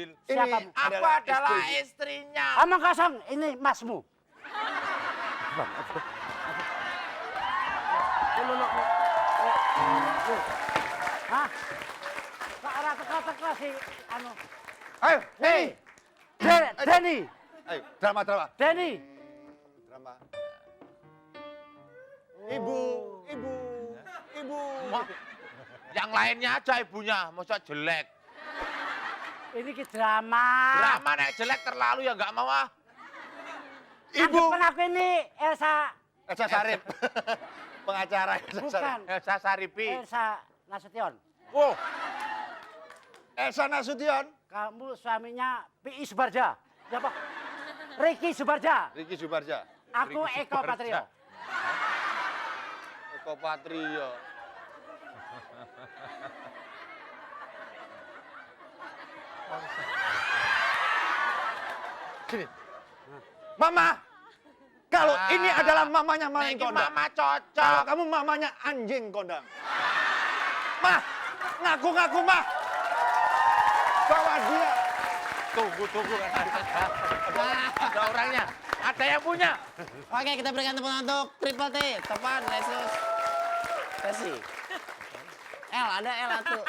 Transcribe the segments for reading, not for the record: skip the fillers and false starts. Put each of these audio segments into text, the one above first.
mobil. Siapa? Aku adalah istrinya. Omong kosong, ini masmu. Hah? Kok ora teko-teko sih anu. Ayo, Hei. Denny. Ayo, drama. Denny. Drama. Ibu. Yang lainnya aja ibunya, masa jelek. Ini ki drama. Drama nek jelek terlalu ya nggak mau ah. Ibu. Anggapan aku ini Elsa. Elsa Sarip. Pengacara Elsa Bukan. Sarip. Elsa Saripi. Elsa Nasution. Oh, Elsa Nasution. Kamu suaminya P.I. Subarja. Siapa? Ricky Subarja. Ricky Subarja. Aku Ricky Eko Subarja. Patrio. Eko Patrio. Sini. Mama. Kalau ini adalah mamanya maling Ini kondang. mama Kalau cocok. kamu mamanya anjing kondang. Mah, ngaku-ngaku mah. Bawa dia. Tunggu kan ada orangnya. Ada yang punya. Oke, kita berikan tepuk tangan untuk Triple T, Topan, Lesus, Tesi. L, ada L satu.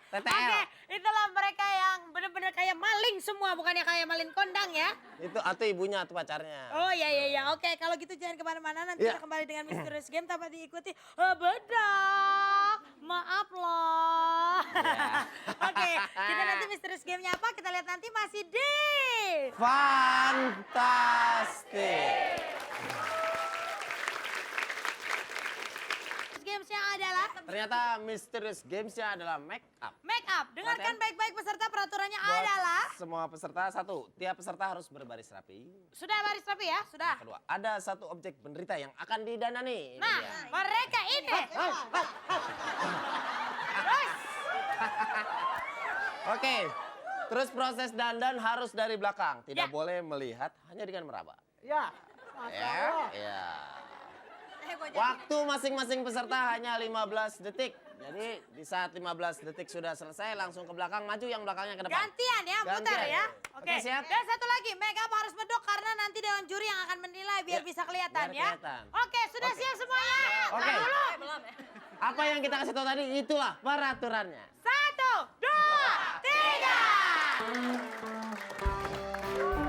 TTL. Oke, itulah mereka yang benar-benar kayak maling semua, bukannya kayak maling kondang ya. Itu atau ibunya atau pacarnya. Oh iya. Oke, kalau gitu jangan kemana-mana. Nanti Iya. kita kembali dengan Misterius Game tanpa diikuti. Bedak. Maaf loh. Oke, kita nanti Misterius Game-nya apa? Kita lihat nanti masih di Fantastik. Games-nya adalah Ternyata Misterius Games-nya adalah make up. make up. Dengarkan Perhatian. baik-baik peserta, peraturannya Buat adalah semua peserta satu, tiap peserta harus berbaris rapi. sudah baris rapi ya, sudah. Kedua, ada satu objek penderita yang akan didanani. Ini Nah, dia. mereka ini. Oke, terus proses dandan harus dari belakang, tidak Ya. boleh melihat, hanya dengan meraba. Ya. Ya. Waktu masing-masing peserta hanya 15 detik. Jadi di saat 15 detik sudah selesai, langsung ke belakang, maju yang belakangnya ke depan. Gantian ya, putar Gantian. ya. Oke, siap. Dan satu lagi, make up harus medok karena nanti dewan juri yang akan menilai biar Ya, bisa kelihatan biar ya. kelihatan. Oke, sudah Oke. siap semuanya? Oke. Dulu. Apa yang kita kasih tahu tadi, itulah peraturannya. 1, 2, 3.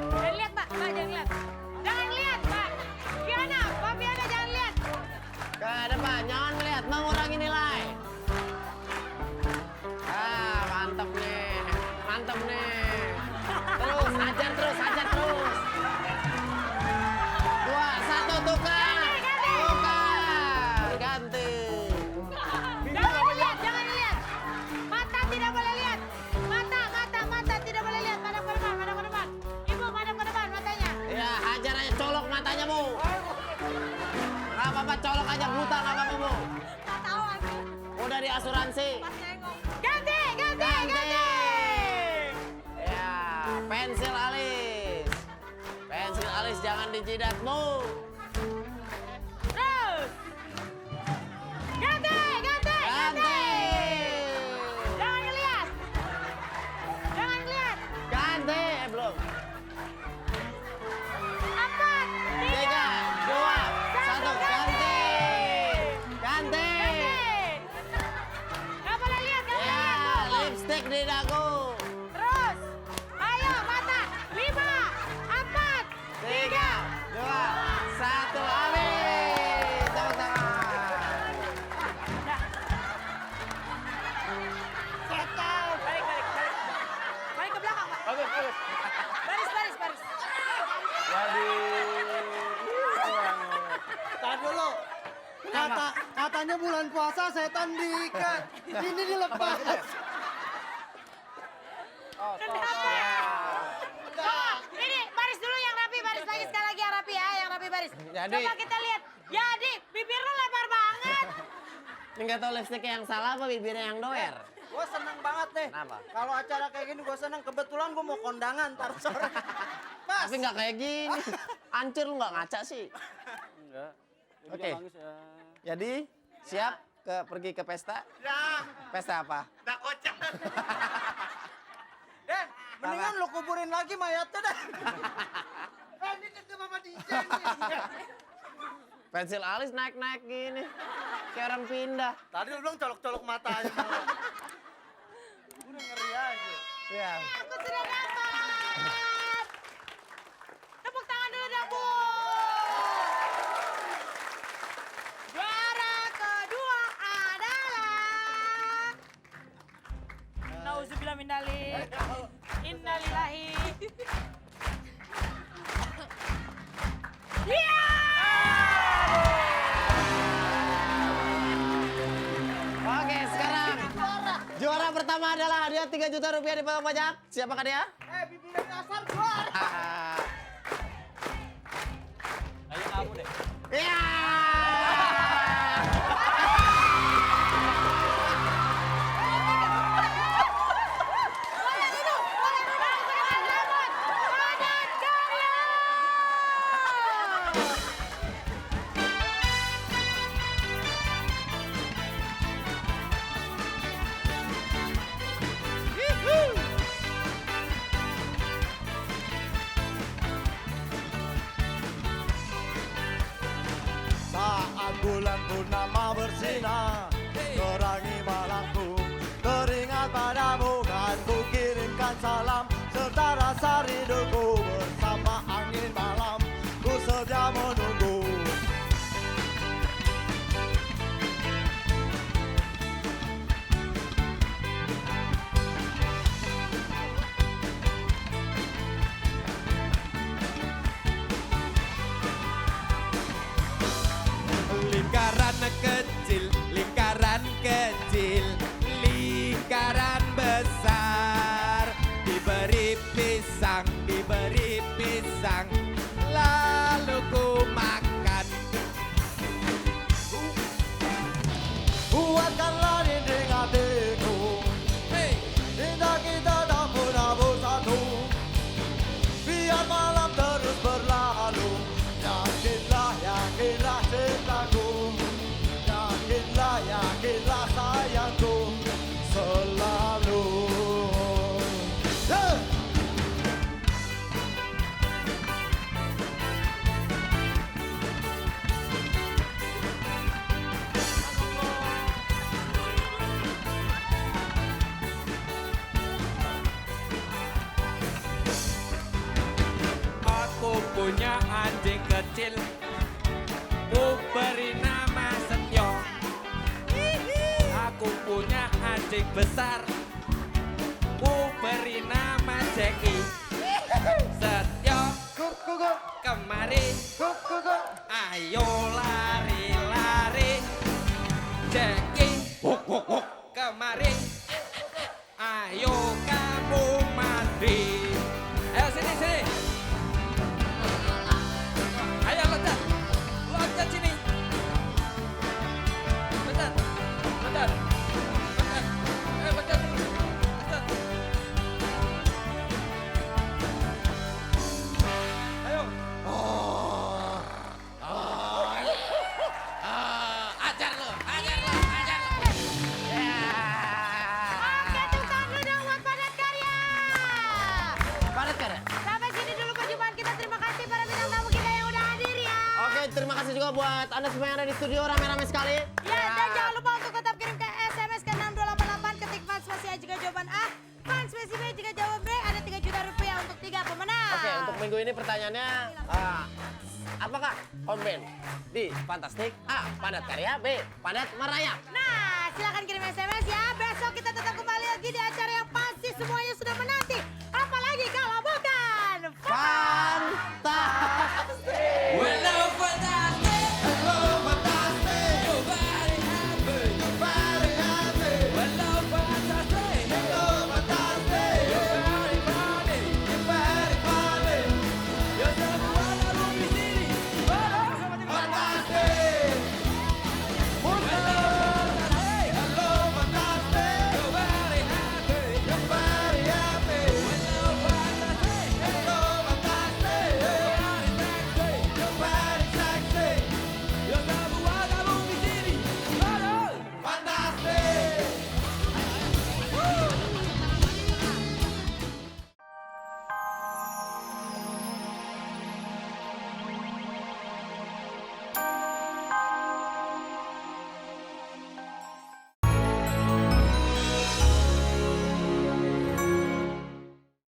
Jangan lihat, Mbak. Mbak, jangan lihat. Jangan lihat, Mbak. Fiona, Mbak Fiona jangan lihat. Ke depan, jangan melihat, mengurangi nilai. Mantap nih. Terus, hajar terus. 2, 1, tukar. Ganti. Jangan lihat. Mata tidak boleh lihat. Mata tidak boleh lihat. Madam ke depan. Ibu, madam ke depan matanya. Ya, hajar aja, colok matanya, Bu. Nggak apa-apa, colok aja, buta nggak apa-apa, Bu. Tak tahu aku. Udah di asuransi. Ganti. Ya, pensil alis. Pensil alis jangan dijidat, Bu. Terus. Ganti. Ganti. Jangan ngeliat. Ganti. Belum. 4, 3, 2, 1, ganti. Ganti. Gak boleh lihat, Ya, Bu. lipstick di dagu. Terus. Ayo, mata. 5, 4, 3, 2, 1, habis. Tepuk tangan. Balik ke belakang, Pak. Bagus. Baris. Tahan dulu. Katanya bulan puasa setan diikat. Ini dilepas. Kenapa? Oh, ini baris dulu yang rapi, baris lagi sekali lagi yang rapi ya, yang rapi baris. Jadi- Coba kita lihat. Jadi, bibir lu lebar banget. Ini nggak tahu lipstiknya yang salah apa bibirnya yang doer. Gue seneng banget deh. Kenapa? Kalau acara kayak gini gue seneng. Kebetulan gue mau kondangan ntar sore. Mas. Tapi nggak kayak gini. Hancur lu nggak ngaca sih. Enggak. Oke. Jadi siap pergi ke pesta? Ya, Pesta apa? tak kocak. Den, Mendingan lo kuburin lagi mayatnya dah. Ini ke Mama DJ nih. Pensil alis naik-naik gini. Kayak orang pindah. Tadi lo bilang colok-colok matanya. Udah ngeri aja. Iya. Aku sudah dapat. Tepuk tangan dulu dong, Bu. Juara kedua adalah Nauzubillah min dzalik. Innalillahi. Iya! Oke, sekarang juara pertama adalah hadiah 3 juta rupiah di potong pajak. Siapakah dia? Bibirnya kasar keluar. Ayo kamu deh. Iya. Saat bulan purnama bersinar, terangi malamku, teringat padamu kan ku kirimkan salam, serta rasa rinduku bersama angin malam, ku sedia menunggu. Lingkaran kecil, lingkaran besar. Diberi pisang, lalu ku makan. Buatkanlah dinding hatiku, indah kita tak pernah bersatu. Biar malam terus berlalu, yakinlah cintaku, yakinlah sayangku selalu. Aku punya anjing kecil, ku beri nama Setio. Aku punya anjing besar, ku beri nama Jeki. Setio, kemari, ayo lari-lari. Jeki, kemari, ayo kamu mandi. Ayo sini. Ayo loncat sini. Loncat. Ayo loncat. Ayo. Ajar lo. Oke, tepuk tangan dulu dong buat Padat Karya. Padat Karya. Sampai sini dulu perjumpaan kita. Terima kasih para bintang tamu kita yang udah hadir ya. Oke, terima kasih juga buat Anda semua yang ada di studio, rame-rame sekali. Ya, dan jangan lupa untuk tetap kirim ke SMS ke 6288, ketik fans spasi A jika jawaban A, fans spasi B jika jawab B, ada 3 juta rupiah untuk 3 pemenang. Oke, untuk minggu ini pertanyaannya, apakah Konben di Fantastik? A. Padat Karya. B. Padat Merayap. Nah, silakan kirim SMS ya. Besok kita tetap kembali lagi di acara yang pasti semuanya sudah